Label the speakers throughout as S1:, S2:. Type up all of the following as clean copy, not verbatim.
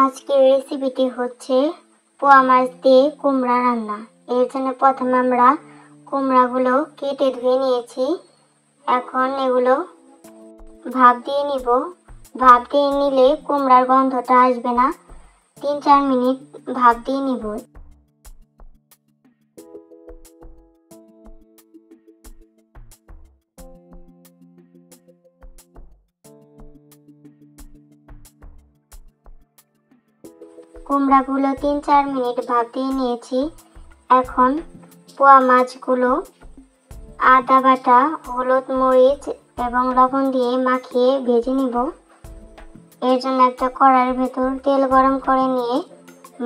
S1: আজকের রেসিপিটি হচ্ছে পোয়া মাছ দিয়ে কুমড়া রান্না। এর জন্য প্রথমে আমরা কুমড়াগুলো কেটে ধুয়ে নিয়েছি। এখন এগুলো ভাপ দিয়ে নিব। ভাপ দিয়ে নিলে কুমড়ার গন্ধটা আসবে না। 3-4 মিনিট ভাপ দিয়ে নিব। কুমড়াগুলো 3-4 মিনিট ভাপ দিয়ে নিয়েছি। এখন পোয়া মাছগুলো আদা বাটা, হলুদ, মরিচ এবং লবণ দিয়ে মাখিয়ে ভেজে নিব। এর জন্য একটা কড়াইয়ের ভেতর তেল গরম করে নিয়ে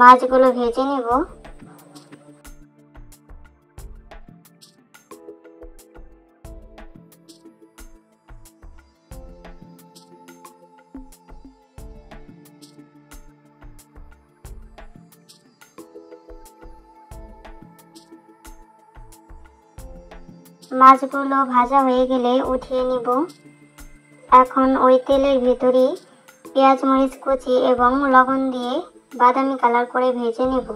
S1: মাছগুলো ভেজে নিব। মাছগুলো ভাজা হয়ে গেলে উঠিয়ে নিব। এখন ওই তেলের ভেতরে পেঁয়াজ মরিচ কুচি এবং লবণ দিয়ে বাদামি কালার করে ভেজে নেব।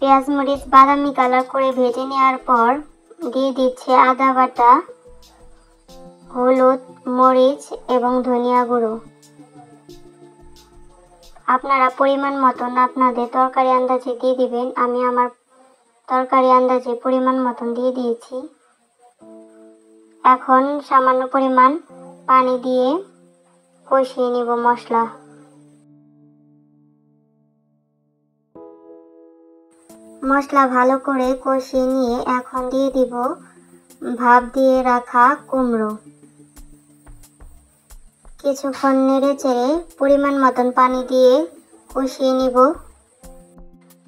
S1: পেঁয়াজ মরিচ বাদামি কালার করে ভেজে নেওয়ার পর দিয়ে দিচ্ছে আদা বাটা, হলুদ, মরিচ এবং ধনিয়া গুঁড়ো। আপনারা পরিমাণ মতন আপনাদের তরকারি আন্দাজে দিয়ে দিবেন। আমি আমার তরকারি আন্দাজে পরিমাণ মতন দিয়ে দিয়েছি। এখন সামান্য পরিমাণ পানি দিয়ে কষিয়ে নিব মশলা। মশলা ভালো করে কষিয়ে নিয়ে এখন দিয়ে দিব ভাপ দিয়ে রাখা কুমড়ো। কিছুক্ষণ নেড়ে চেড়ে পরিমাণ মতন পানি দিয়ে কষিয়ে নিব।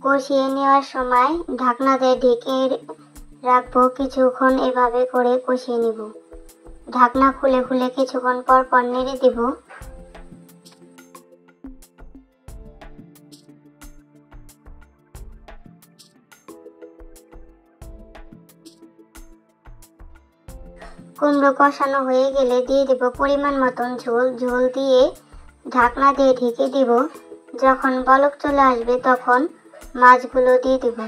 S1: কষিয়ে নেওয়ার সময় ঢাকনা দিয়ে ঢেকে রাখবো। কিছুক্ষণ এভাবে করে কষিয়ে নিব। ঢাকনা খুলে খুলে কিছুক্ষণ পর পর নেড়ে দিব। কুমড়ো কষানো হয়ে গেলে দিয়ে দেব পরিমাণ মতন ঝোল। ঝোল দিয়ে ঢাকনা দিয়ে ঢেকে দিব। যখন বলক চলে আসবে তখন মাছগুলো দিয়ে দেব।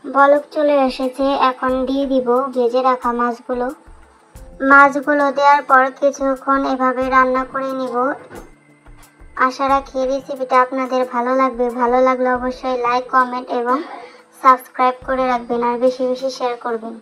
S1: বলক চলে এসেছে, এখন দিয়ে দিব ভেজে রাখা মাছগুলো। মাছগুলো দেওয়ার পর কিছুক্ষণ এভাবে রান্না করে নিব। আশা রাখি রেসিপিটা আপনাদের ভালো লাগবে। ভালো লাগলে অবশ্যই লাইক, কমেন্ট এবং সাবস্ক্রাইব করে রাখবেন আর বেশি বেশি শেয়ার করবেন।